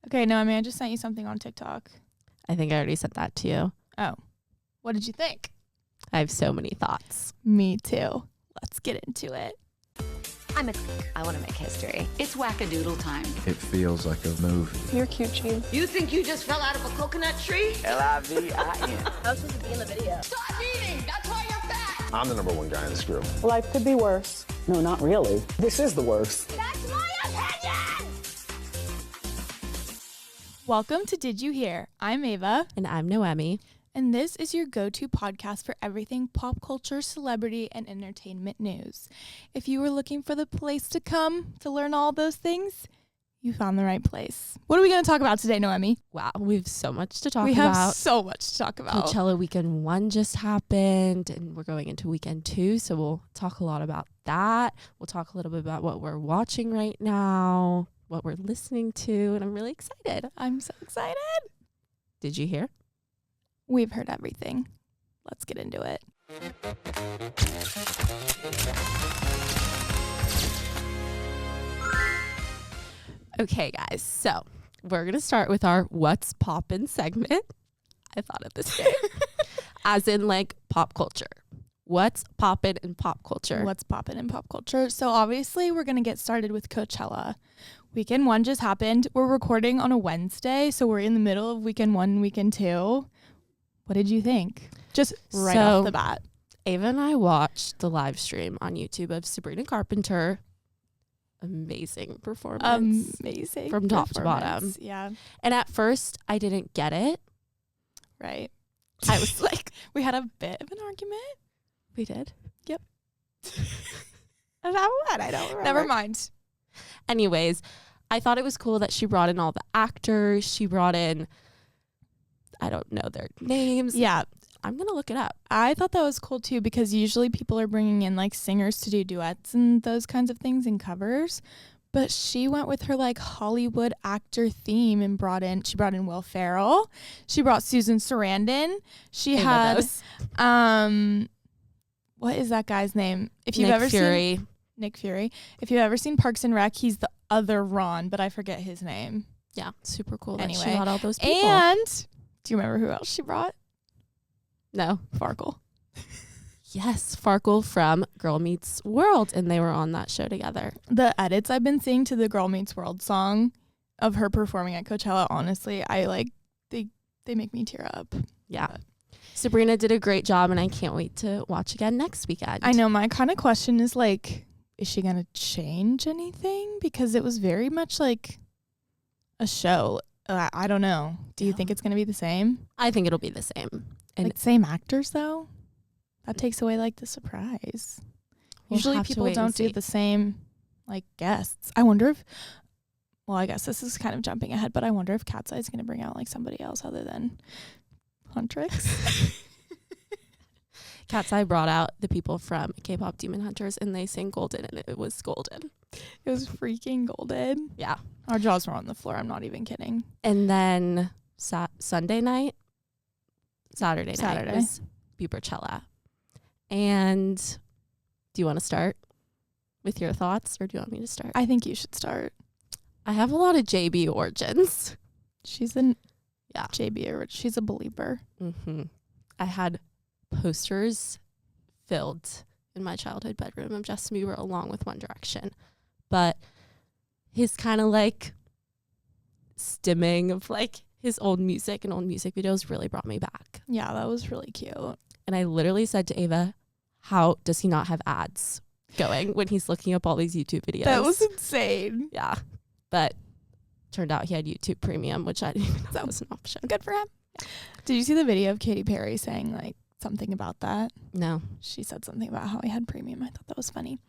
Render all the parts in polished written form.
Okay, no, I mean, I just sent you something on TikTok. I think I already sent that to you. Oh. What did you think? I have so many thoughts. Me too. Let's get into it. I want to make history. It's wackadoodle time. It feels like a movie. You're cute, Gene. You think you just fell out of a coconut tree? L-I-V-I-N. I was supposed to be in the video. Stop eating! That's why you're fat! I'm the number one guy in this group. Life could be worse. No, not really. This is the worst. That's my opinion! Welcome to Did You Hear? I'm Ava. And I'm Noemi. And this is your go-to podcast for everything pop culture, celebrity, and entertainment news. If you were looking for the place to come to learn all those things, you found the right place. What are we going to talk about today, Noemi? Wow, we have so much to talk about. We have so much to talk about. Coachella weekend 1 just happened, and we're going into weekend 2, so we'll talk a lot about that. We'll talk a little bit about what we're watching right now, what we're listening to, and I'm really excited. I'm so excited. Did you hear? We've heard everything. Let's get into it. Okay, guys, so we're going to start with our What's Poppin' segment. I thought of this name. As in, like, pop culture. What's poppin' in pop culture? What's poppin' in pop culture? So obviously we're going to get started with Coachella. Weekend 1 just happened. We're recording on a Wednesday, so we're in the middle of weekend 1 and weekend 2. What did you think? Just right off the bat. Ava and I watched the live stream on YouTube of Sabrina Carpenter. Amazing performance. Amazing. From top to bottom. Yeah. And at first, I didn't get it. Right. I was like, we had a bit of an argument. We did? Yep. About what? I don't remember. Never mind. Anyways, I thought it was cool that she brought in all the actors. She brought in, I don't know their names. Yeah. I'm going to look it up. I thought that was cool too, because usually people are bringing in like singers to do duets and those kinds of things and covers. But she went with her like Hollywood actor theme and she brought in Will Ferrell. She brought Susan Sarandon. She had, what is that guy's name? If you've ever seen Nick Fury. If you've ever seen Parks and Rec, he's the other Ron, but I forget his name. Yeah, super cool. Anyway, that she brought all those people. And do you remember who else she brought? No. Farkle. Yes, Farkle from Girl Meets World, and they were on that show together. The edits I've been seeing to the Girl Meets World song of her performing at Coachella, honestly, they make me tear up. Yeah. Sabrina did a great job, and I can't wait to watch again next weekend. I know. My kind of question is like, is she going to change anything? Because it was very much like a show. I don't know. Do you think it's going to be the same? I think it'll be the same. And like same actors, though? That takes away like the surprise. Usually people don't do the same like guests. I wonder if, well, I guess this is kind of jumping ahead, but I wonder if Cat's Eye is going to bring out like somebody else other than Huntrix. Cat's Eye brought out the people from K-pop Demon Hunters, and they sang Golden, and it was golden. It was freaking golden. Yeah. Our jaws were on the floor. I'm not even kidding. And then Saturday night was Coachella. And do you want to start with your thoughts, or do you want me to start? I think you should start. I have a lot of JB origins. She's JB, she's a believer. Mm-hmm. I had posters filled in my childhood bedroom of Justin Bieber along with One Direction. But his kind of like stimming of like his old music and old music videos really brought me back. Yeah, that was really cute. And I literally said to Ava, how does he not have ads going when he's looking up all these YouTube videos? That was insane. Yeah. But turned out he had YouTube Premium, which I didn't even know that was an option. Good for him. Did you see the video of Katy Perry saying like something about that? No. She said something about how he had premium. I thought that was funny.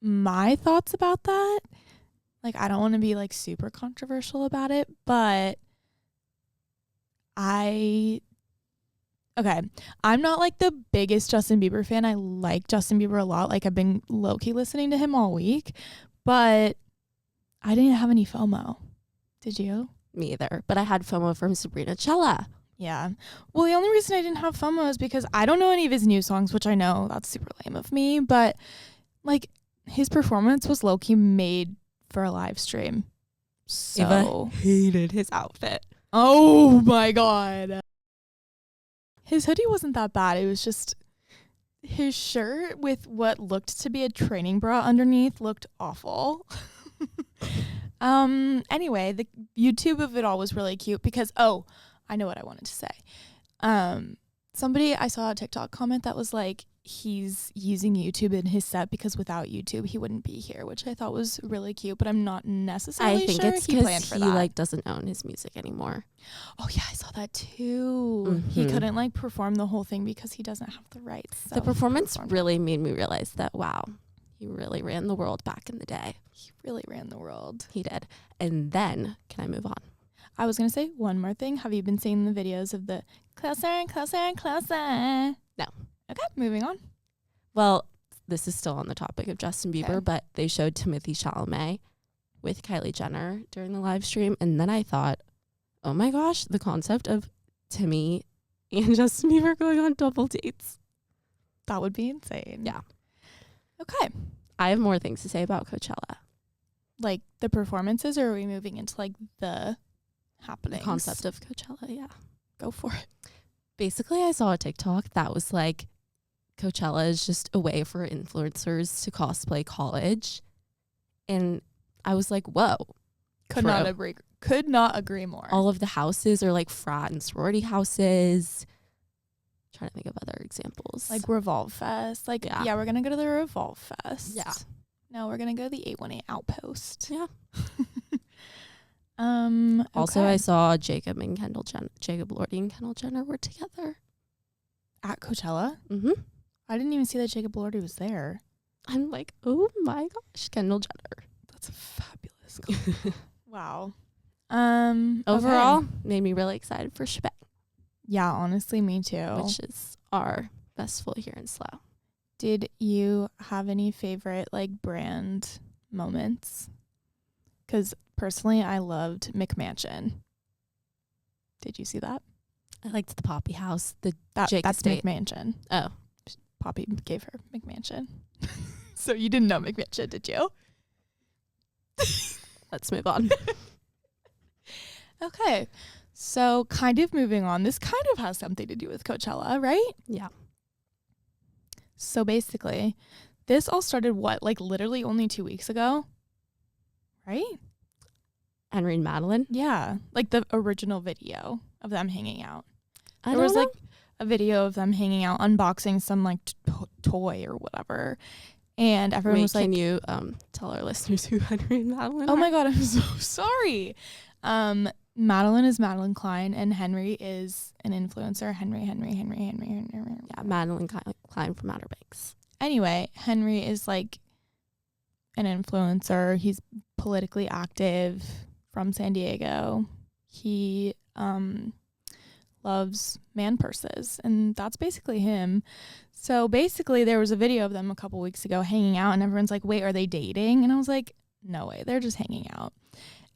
My thoughts about that, like, I don't want to be like super controversial about it, but I'm not like the biggest Justin Bieber fan. I like Justin Bieber a lot. Like, I've been low-key listening to him all week, but I didn't have any FOMO. Did you? Me either. But I had FOMO from Sabrina Cella. Yeah. Well, the only reason I didn't have FOMO is because I don't know any of his new songs, which I know that's super lame of me, but like his performance was low-key made for a live stream. So Ava hated his outfit. oh my God. His hoodie wasn't that bad. It was just his shirt with what looked to be a training bra underneath looked awful. Anyway, the YouTube of it all was really cute because, I know what I wanted to say. Somebody, I saw a TikTok comment that was like, he's using YouTube in his set because without YouTube he wouldn't be here, which I thought was really cute, but I'm not necessarily sure it's he planned for he that. like doesn't own his music anymore. Oh yeah, I saw that too. He couldn't like perform the whole thing because he doesn't have the rights. So The performance really made me realize that, wow, he really ran the world back in the day. He really ran the world. He did. And then, can I move on? I was going to say one more thing. Have you been seeing the videos of the closer and closer and closer? No. Okay, moving on. Well, this is still on the topic of Justin Bieber, Okay. but they showed Timothée Chalamet with Kylie Jenner during the live stream. And then I thought, oh my gosh, the concept of Timmy and Justin Bieber going on double dates. That would be insane. Yeah. Okay. I have more things to say about Coachella. Like the performances, or are we moving into like the The happenings? concept of Coachella, yeah. Go for it. Basically, I saw a TikTok that was like, Coachella is just a way for influencers to cosplay college. And I was like, whoa. Could not agree more. All of the houses are like frat and sorority houses. Trying to think of other examples. like Revolve Fest. Like, yeah, we're going to go to the Revolve Fest. Yeah. No, we're going to go to the 818 Outpost. Yeah. okay. Also, I saw Jacob Lordy and Kendall Jenner were together. At Coachella? Mm-hmm. I didn't even see that Jacob Lordy was there. I'm like, oh my gosh, Kendall Jenner. That's a fabulous couple. Wow. Overall, okay. made me really excited for Shebang, Yeah, honestly, me too. which is our festival here in Slough. Did you have any favorite like brand moments? Because personally, I loved McMansion. Did you see that? I liked the Poppy House, the That's Estate. McMansion. Oh, Poppy gave her McMansion. So you didn't know McMansion, did you? let's move on. Okay. So kind of moving on. This kind of has something to do with Coachella, right? Yeah. So basically, this all started like literally only 2 weeks ago, right? Henry and Madeline. Yeah, like the original video of them hanging out. I There was don't like a video of them hanging out, unboxing some like toy or whatever, and everyone was like, "Can you tell our listeners who Henry and Madeline?" "Oh are? my God, I'm so sorry." Madeline is Madeline Klein, and Henry is an influencer. Henry. Yeah, Madeline Klein from Outer Banks. Anyway, Henry is like an influencer. He's politically active from San Diego. He loves man purses, and that's basically him. So basically there was a video of them a couple weeks ago hanging out, and everyone's like, wait, are they dating? And I was like, no way, they're just hanging out.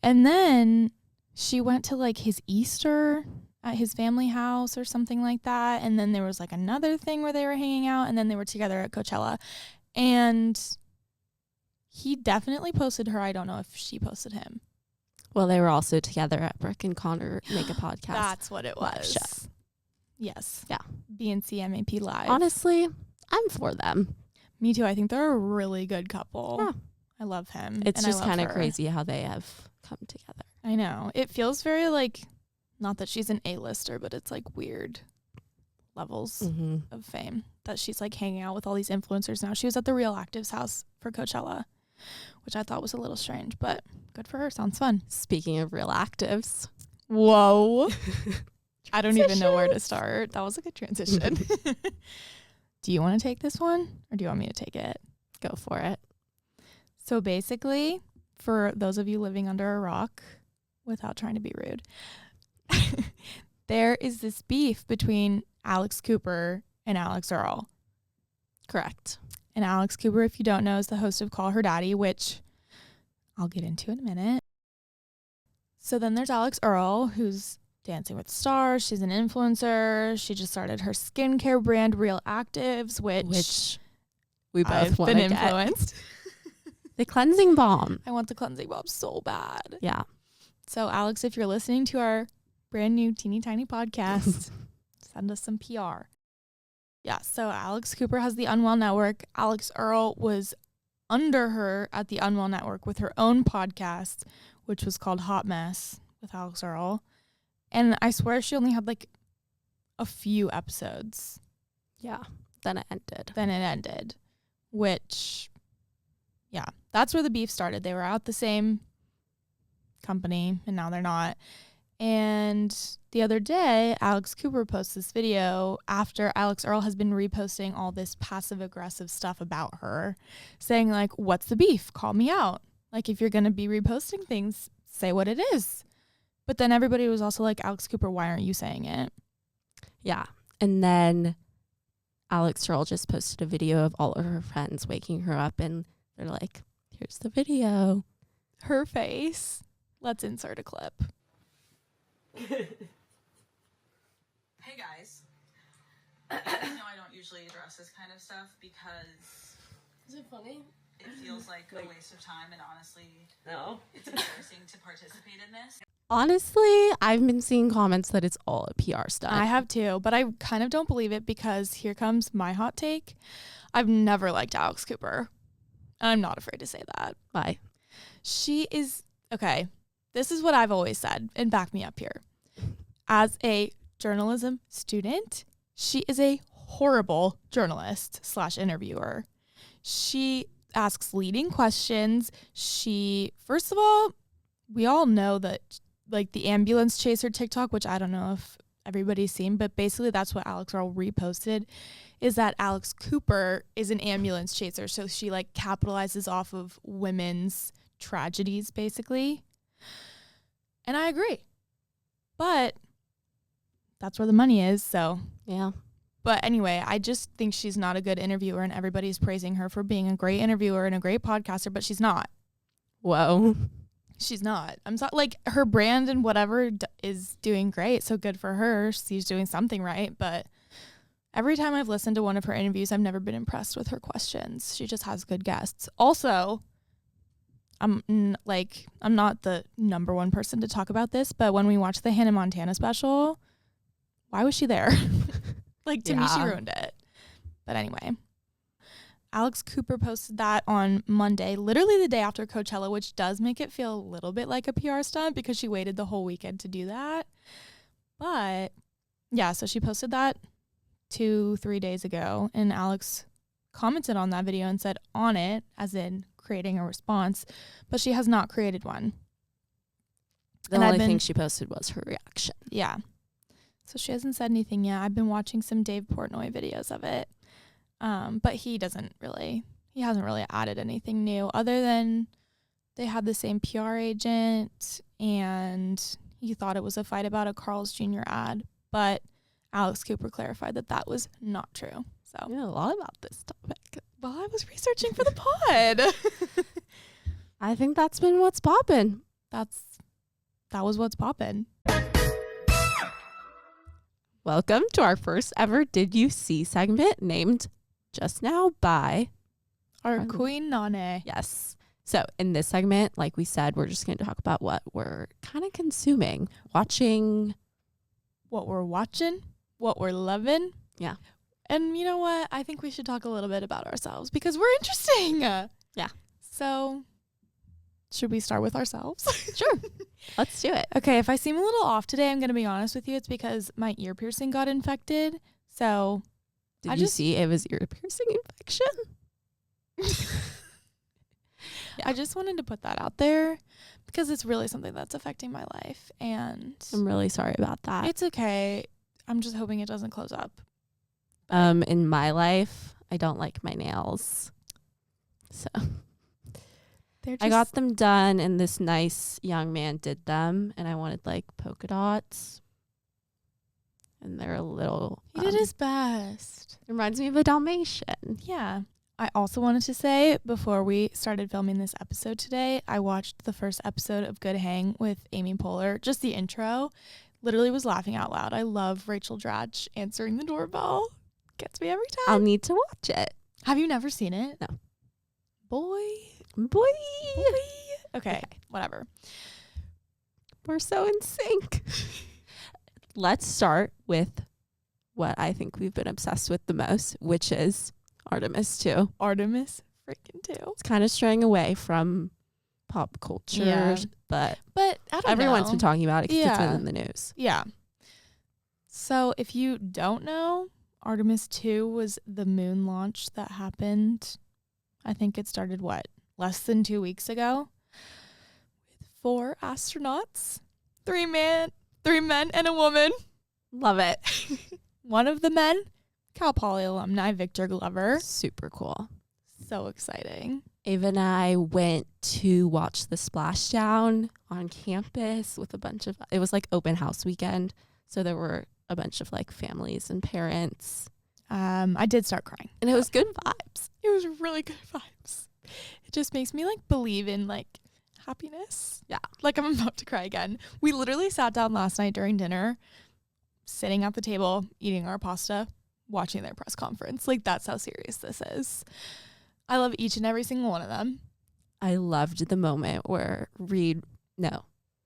And then she went to like his Easter at his family house or something like that, and then there was like another thing where they were hanging out, and then they were together at Coachella. And he definitely posted her. I don't know if she posted him. Well, they were also together at Brooke and Connor Make a Podcast. That's what it live was. show. Yes. Yeah. BNC MAP Live. Honestly, I'm for them. Me too. I think they're a really good couple. Yeah. I love him. It's and I just love kind of her. crazy how they have come together. I know. It feels very like, not that she's an A-lister, but it's like weird levels of fame that she's like hanging out with all these influencers now. She was at the Real Actives house for Coachella, which I thought was a little strange, but good for her. Sounds fun. Speaking of Real Actives. Whoa. I don't even know where to start. That was a good transition. Do you want to take this one or do you want me to take it? Go for it. So basically, for those of you living under a rock, without trying to be rude, there is this beef between Alex Cooper and Alex Earl. Correct. And Alex Cooper, if you don't know, is the host of Call Her Daddy, which I'll get into in a minute. So then there's Alex Earl, who's Dancing with the Stars. She's an influencer. She just started her skincare brand, Real Actives, which we both I've want been to get. influenced. The cleansing balm. I want the cleansing balm so bad. Yeah. So Alex, if you're listening to our brand new teeny tiny podcast, send us some PR. Yeah, so Alex Cooper has the Unwell Network. Alex Earl was under her at the Unwell Network with her own podcast, which was called Hot Mess with Alex Earl. And I swear she only had like a few episodes. Yeah. Then it ended. Which, yeah, that's where the beef started. They were at the same company and now they're not. And the other day, Alex Cooper posted this video after Alex Earl has been reposting all this passive aggressive stuff about her, saying like, what's the beef? Call me out. Like, if you're going to be reposting things, say what it is. But then everybody was also like, Alex Cooper, why aren't you saying it? Yeah. And then Alex Earl just posted a video of all of her friends waking her up and they're like, here's the video. Her face. Let's insert a clip. Hey guys. I know I don't usually address this kind of stuff because... Is it funny? It feels like a waste of time and honestly... No. It's embarrassing to participate in this. Honestly, I've been seeing comments that it's all a PR stunt. I have too, but I kind of don't believe it because here comes my hot take. I've never liked Alex Cooper. I'm not afraid to say that. Why? She is... Okay, this is what I've always said, and back me up here. As a journalism student, she is a horrible journalist / interviewer. She asks leading questions. First of all, we all know that like the ambulance chaser TikTok, which I don't know if everybody's seen, but basically that's what Alex Earl reposted, is that Alex Cooper is an ambulance chaser. So she like capitalizes off of women's tragedies, basically. And I agree. But that's where the money is, so. Yeah. But anyway, I just think she's not a good interviewer, and everybody's praising her for being a great interviewer and a great podcaster, but she's not. Whoa. She's not. I'm sorry. Like, her brand and whatever is doing great, so good for her. She's doing something right, but every time I've listened to one of her interviews, I've never been impressed with her questions. She just has good guests. Also, I'm not the number one person to talk about this, but when we watched the Hannah Montana special, why was she there? Like, to me, she ruined it. But anyway, Alex Cooper posted that on Monday, literally the day after Coachella, which does make it feel a little bit like a PR stunt because she waited the whole weekend to do that. But yeah, so she posted that 2-3 days ago, and Alex commented on that video and said on it, as in creating a response, but she has not created one. The only thing she posted was her reaction. Yeah. So she hasn't said anything yet. I've been watching some Dave Portnoy videos of it. But he hasn't really added anything new other than they had the same PR agent and he thought it was a fight about a Carl's Jr. ad. But Alex Cooper clarified that that was not true. So You know a lot about this topic. Well, I was researching for the pod. I think that's been what's poppin'. That was what's poppin'. Welcome to our first ever Did You See segment named Just Now by our Queen Nane. Yes. So in this segment, like we said, we're just going to talk about what we're kind of consuming, watching. What we're watching, what we're loving. Yeah. And you know what? I think we should talk a little bit about ourselves because we're interesting. Yeah. So should we start with ourselves? Sure. Let's do it. Okay. If I seem a little off today, I'm going to be honest with you. It's because my ear piercing got infected. So Did you see it was ear piercing infection? Yeah. I just wanted to put that out there because it's really something that's affecting my life. And I'm really sorry about that. it's okay. I'm just hoping it doesn't close up. In my life, I don't like my nails. So I got them done and this nice young man did them and I wanted like polka dots. And they're a little... He did his best. It reminds me of a Dalmatian. Yeah. I also wanted to say, before we started filming this episode today, I watched the first episode of Good Hang with Amy Poehler. Just the intro. Literally was laughing out loud. I love Rachel Dratch answering the doorbell. Gets me every time. I'll need to watch it. Have you never seen it? No. Boy. Boy. Okay. Whatever. We're so in sync. Let's start with what I think we've been obsessed with the most, which is Artemis 2. Artemis freaking 2. It's kind of straying away from pop culture, but I don't everyone's know. been talking about it because it's been in the news. Yeah. So if you don't know, Artemis 2 was the moon launch that happened. I think it started, less than 2 weeks ago? With 4 astronauts. 3 men and a woman. Love it. One of the men, Cal Poly alumni Victor Glover. Super cool. So exciting. Ava and I went to watch the splashdown on campus with it was like open house weekend. So there were a bunch of like families and parents. I did start crying. And it was good vibes. It was really good vibes. It just makes me like believe in like happiness. Yeah. Like I'm about to cry again. We literally sat down last night during dinner, sitting at the table, eating our pasta, watching their press conference. Like that's how serious this is. I love each and every single one of them. I loved the moment where Jeremy. Reed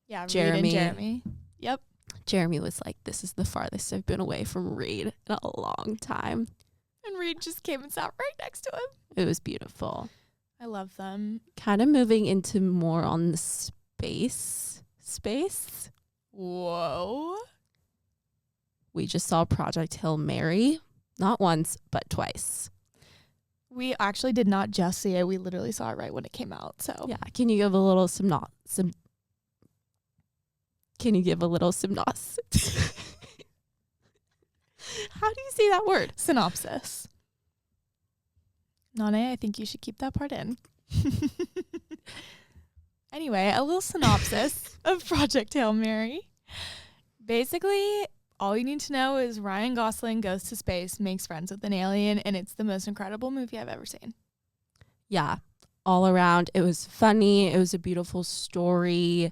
and Jeremy. Yep. Jeremy was like, this is the farthest I've been away from Reed in a long time. And Reed just came and sat right next to him. It was beautiful. I love them. Kind of moving into more on the space. Whoa. We just saw Project Hail Mary, not once, but twice. We actually did not just see it. We literally saw it right when it came out. So yeah, can you give a little Can you give a little synopsis? How do you say that word? Synopsis. Nane, I think you should keep that part in. Anyway, a little synopsis of Project Hail Mary. Basically, all you need to know is Ryan Gosling goes to space, makes friends with an alien, and it's the most incredible movie I've ever seen. Yeah, all around. It was funny. It was a beautiful story.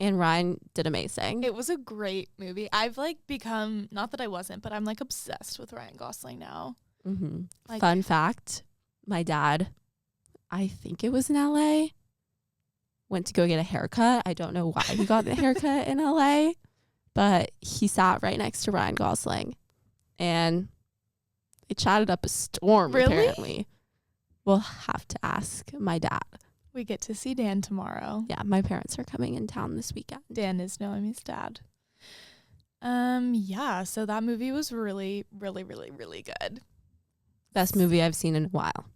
And Ryan did amazing. It was a great movie. I've like become, not that I wasn't, but I'm like obsessed with Ryan Gosling now. Mm-hmm. Like, fun fact, my dad, I think it was in LA, went to go get a haircut. I don't know why he got the haircut in LA, but he sat right next to Ryan Gosling and they chatted up a storm. Really? Apparently. We'll have to ask my dad. We get to see Dan tomorrow. Yeah, my parents are coming in town this weekend. Dan is Noemi's dad. Yeah, so that movie was really, really, really, really good. Best movie I've seen in a while.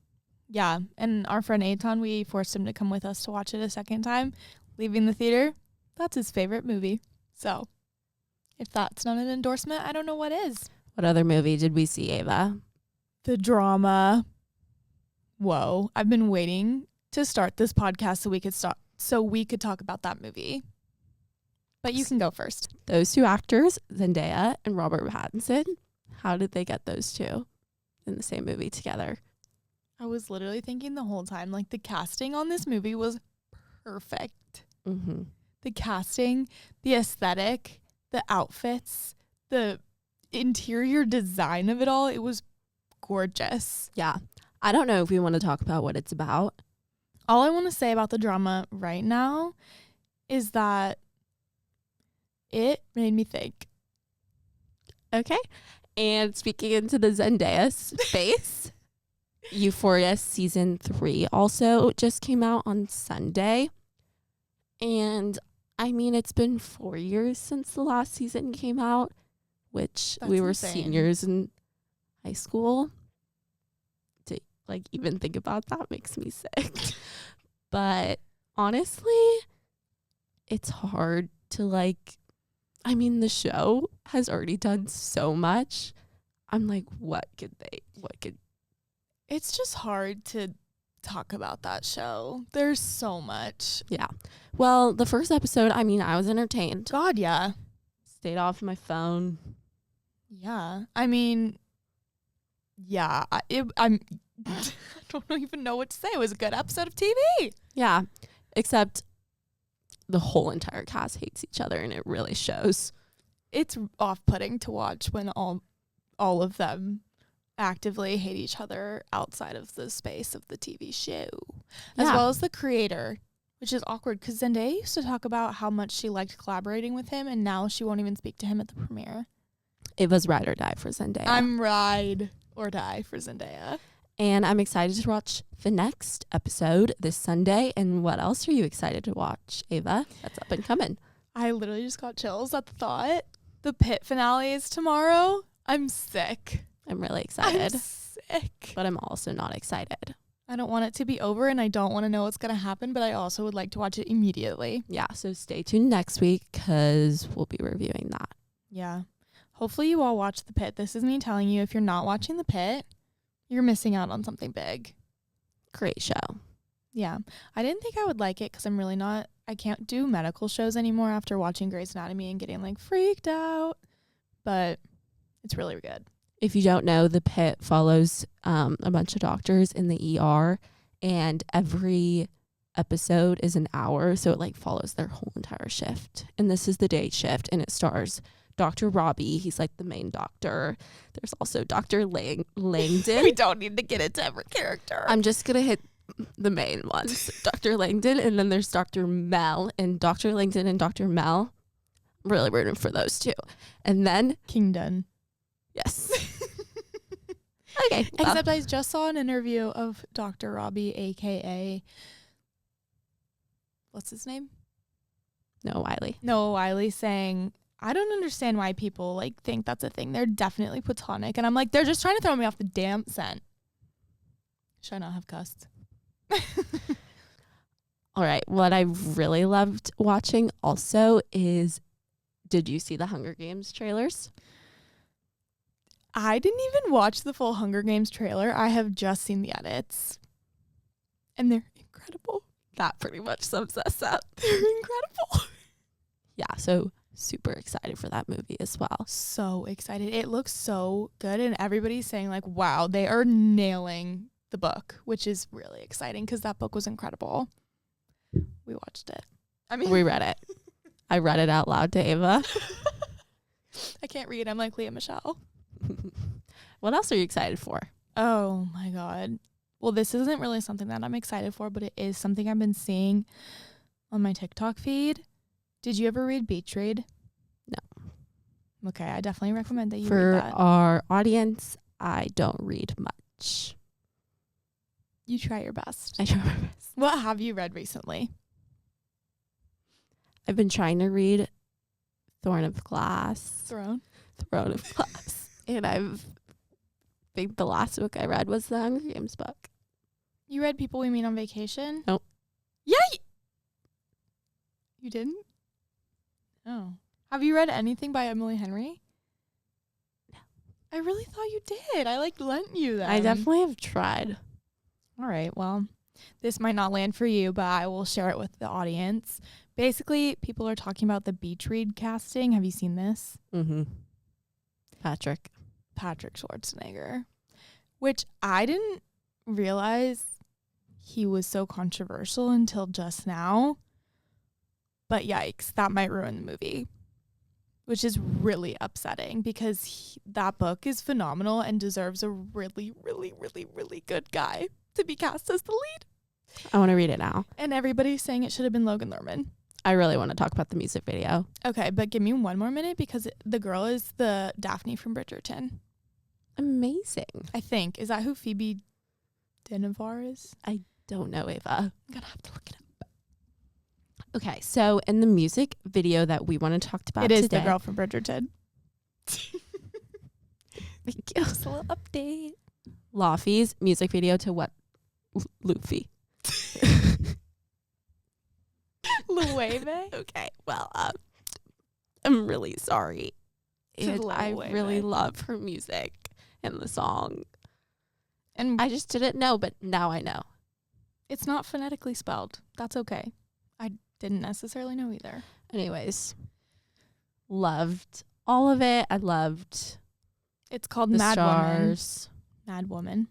Yeah, and our friend Eitan, we forced him to come with us to watch it a second time. Leaving the theater, that's his favorite movie. So if that's not an endorsement, I don't know what is. What other movie did we see, Ava? The drama. Whoa, I've been waiting to start this podcast so we could talk about that movie. But you can go first. Those two actors, Zendaya and Robert Pattinson, how did they get those two in the same movie together? I was literally thinking the whole time, like the casting on this movie was perfect. Mm-hmm. The casting, the aesthetic, the outfits, the interior design of it all, it was gorgeous. Yeah. I don't know if we want to talk about what it's about. All I want to say about the drama right now is that it made me think. Okay. And speaking into the Zendaya space, Euphoria season 3 also just came out on Sunday. And I mean, it's been 4 years since the last season came out, which That's we were insane. seniors in high school. To like even think about that makes me sick. But honestly, it's hard to like, I mean, the show has already done so much. I'm like, It's just hard to talk about that show. There's so much. Yeah. Well, the first episode, I mean, I was entertained. God, yeah. Stayed off my phone. Yeah. I mean, yeah. I don't even know what to say. It was a good episode of TV. Yeah. Except the whole entire cast hates each other, and it really shows. It's off-putting to watch when all of them actively hate each other outside of the space of the TV show. As Yeah. well as the creator. Which is awkward because Zendaya used to talk about how much she liked collaborating with him, and now she won't even speak to him at the premiere. It was ride or die for Zendaya. I'm ride or die for Zendaya. And I'm excited to watch the next episode this Sunday. And what else are you excited to watch, Ava? That's up and coming. I literally just got chills at the thought. The Pit finale is tomorrow. I'm sick. I'm really excited. I'm sick. But I'm also not excited. I don't want it to be over, and I don't want to know what's going to happen, but I also would like to watch it immediately. Yeah, so stay tuned next week because we'll be reviewing that. Yeah. Hopefully you all watch The Pit. This is me telling you, if you're not watching The Pit, you're missing out on something big. Great show. Yeah. I didn't think I would like it because I can't do medical shows anymore after watching Grey's Anatomy and getting like freaked out, but it's really good. If you don't know, The Pit follows a bunch of doctors in the ER, and every episode is an hour, so it like follows their whole entire shift. And this is the day shift, and it stars Dr. Robbie. He's like the main doctor. There's also Dr. Langdon. We don't need to get into every character. I'm just going to hit the main ones. Dr. Langdon, and then there's Dr. Mel, and Dr. Langdon and Dr. Mel. I'm really rooting for those two. And then Kingdon. Yes. Okay. Well. Except I just saw an interview of Dr. Robbie, a.k.a. what's his name? Noah Wiley, saying, I don't understand why people like think that's a thing. They're definitely platonic. And I'm like, they're just trying to throw me off the damn scent. Should I not have cussed? All right. What I really loved watching also is, did you see the Hunger Games trailers? I didn't even watch the full Hunger Games trailer. I have just seen the edits. And they're incredible. That pretty much sums us up. They're incredible. Yeah, so super excited for that movie as well. So excited. It looks so good. And everybody's saying like, wow, they are nailing the book, which is really exciting because that book was incredible. We watched it. We read it. I read it out loud to Ava. I can't read. I'm like Leah Michelle. What else are you excited for? Oh my God. Well, this isn't really something that I'm excited for, but it is something I've been seeing on my TikTok feed. Did you ever read Beach Read? No. Okay, I definitely recommend that you read that. For our audience, I don't read much. You try your best. I try my best. What have you read recently? I've been trying to read Throne of Glass. Throne of Glass. And I think the last book I read was the Hunger Games book. You read People We Meet on Vacation? Nope. Yeah. You didn't? Oh. Have you read anything by Emily Henry? No. I really thought you did. I like lent you them. I definitely have tried. All right. Well, this might not land for you, but I will share it with the audience. Basically, people are talking about the Beach Read casting. Have you seen this? Mm-hmm. Patrick Schwarzenegger, which I didn't realize he was so controversial until just now. But yikes, that might ruin the movie, which is really upsetting because that book is phenomenal and deserves a really, really, really, really good guy to be cast as the lead. I want to read it now. And everybody's saying it should have been Logan Lerman. I really want to talk about the music video. Okay, but give me one more minute because the girl is the Daphne from Bridgerton. Amazing. I think. Is that who Phoebe Dinavar is? I don't know, Ava. I'm going to have to look it up. Okay, so in the music video that we want to talk about today. It is today, the girl from Bridgerton. Thank you. Just a little update. Laufey's music video to what? Luffy. Lueve? Okay, well, I'm really sorry. And I really love her music and the song. And I just didn't know, but now I know. It's not phonetically spelled. That's okay. I didn't necessarily know either. Anyways, loved all of it. I loved It's called the Mad stars. Woman. Mad Woman.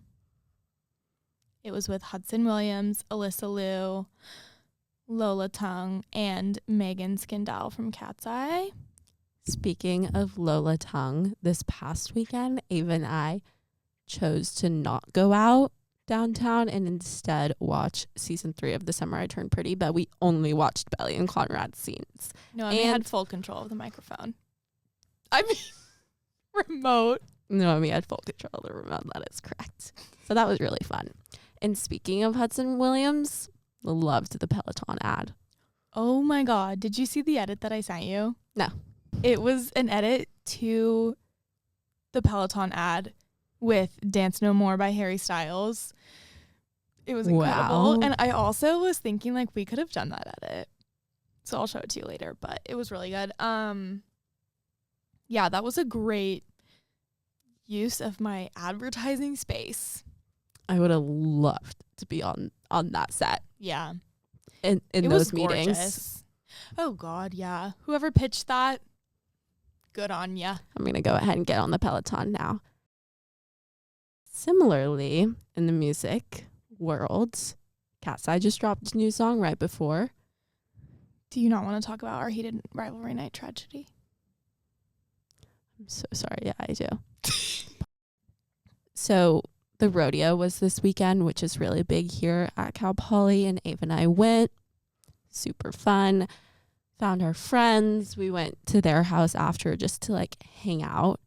It was with Hudson Williams, Alyssa Liu, Lola Tung, and Megan Skindell from Cat's Eye. Speaking of Lola Tung, this past weekend, Ava and I chose to not go out downtown and instead watch season 3 of The Summer I Turned Pretty, but we only watched Belly and Conrad's scenes. No, and we had full control of the microphone. I mean, remote. No, we had full control of the remote. That is correct. So that was really fun. And speaking of Hudson Williams, loved the Peloton ad. Oh my God. Did you see the edit that I sent you? No. It was an edit to the Peloton ad with Dance No More by Harry Styles. It was incredible. Wow. And I also was thinking like we could have done that edit. So I'll show it to you later, but it was really good. Yeah, that was a great use of my advertising space. I would have loved to be on that set. Yeah. In those meetings. Gorgeous. Oh God, yeah. Whoever pitched that, good on ya. I'm going to go ahead and get on the Peloton now. Similarly, in the music world, Cat's Eye just dropped a new song right before. Do you not want to talk about our heated rivalry night tragedy? I'm so sorry. Yeah, I do. So the rodeo was this weekend, which is really big here at Cal Poly, and Ava and I went. Super fun. Found our friends. We went to their house after just to like hang out.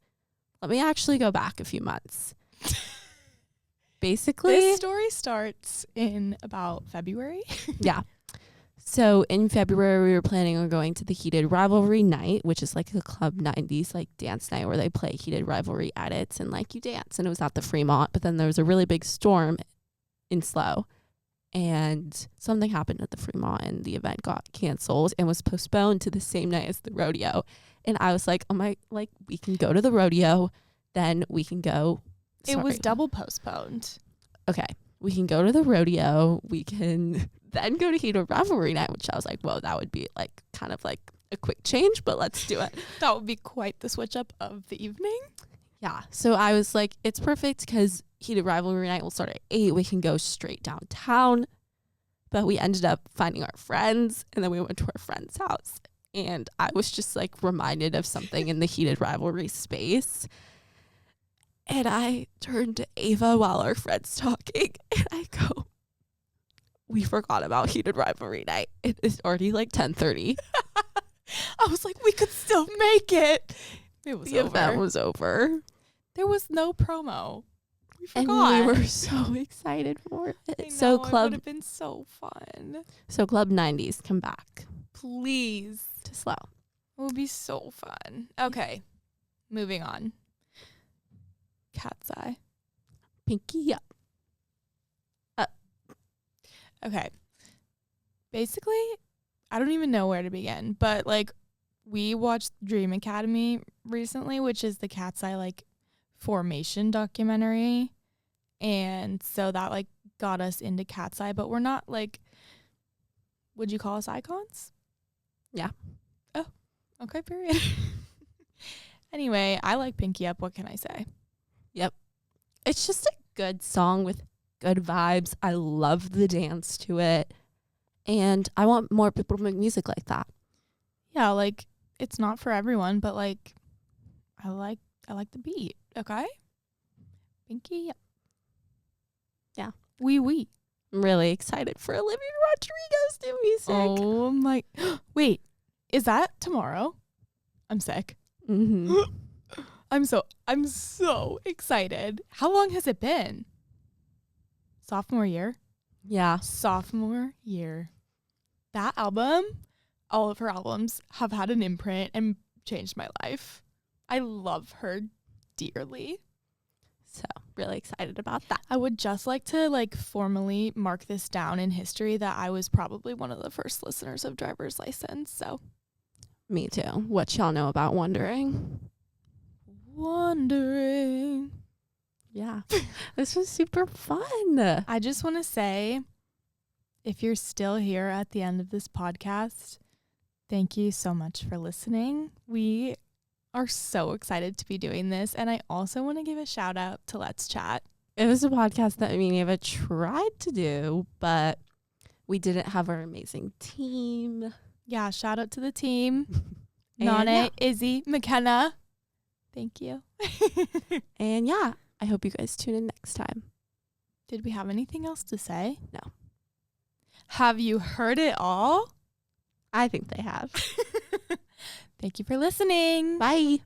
Let me actually go back a few months. Basically, this story starts in about February. Yeah. So in February, we were planning on going to the Heated Rivalry Night, which is like a Club 90s like dance night where they play Heated Rivalry edits and like you dance. And it was at the Fremont, but then there was a really big storm in Slow. And something happened at the Fremont and the event got canceled and was postponed to the same night as the rodeo. And I was like, oh my, like we can go to the rodeo, then we can go. It was double postponed. Okay. We can go to the rodeo. We can then go to Heated Rivalry Night, which I was like, whoa, that would be like kind of like a quick change, but let's do it. That would be quite the switch up of the evening. Yeah. So I was like, it's perfect because Heated Rivalry Night will start at 8. We can go straight downtown. But we ended up finding our friends, and then we went to our friend's house. And I was just like reminded of something in the Heated Rivalry space. And I turned to Ava while our friend's talking, and I go, we forgot about Heated Rivalry Night. It is already like 10:30. I was like, we could still make it. It was The over. event was over. There was no promo. We forgot. And we were so excited for it. I know, So it would have been so fun. So Club 90s, come back Please. to Slow. It would be so fun. Okay. Moving on. Cat's Eye. Pinky up. Okay. Basically, I don't even know where to begin, but like we watched Dream Academy recently, which is the Cat's Eye like formation documentary. And so that like got us into Cat's Eye, but we're not like, would you call us icons? Yeah. Oh, okay, period. Anyway, I like Pinky Up. What can I say? Yep. It's just a good song with good vibes. I love the dance to it. And I want more people to make music like that. Yeah, like it's not for everyone, but like I like the beat. Okay. Pinky Up. Yeah. Wee. I'm really excited for Olivia Rodrigo's new music. Oh my. Wait, is that tomorrow? I'm sick. Mm-hmm. I'm so excited. How long has it been? Sophomore year? Yeah. Sophomore year. That album, all of her albums have had an imprint and changed my life. I love her dearly. So really excited about that. I would just like to like formally mark this down in history that I was probably one of the first listeners of Driver's License. So Me too. What y'all know about Wondering? Yeah. This was super fun. I just want to say, if you're still here at the end of this podcast, thank you so much for listening. We are so excited to be doing this. And I also want to give a shout out to Let's Chat. It was a podcast that me and Ava tried to do, but we didn't have our amazing team. Yeah, shout out to the team. And Nane, Izzy, McKenna. Thank you. And yeah, I hope you guys tune in next time. Did we have anything else to say? No. Have you heard it all? I think they have. Thank you for listening. Bye.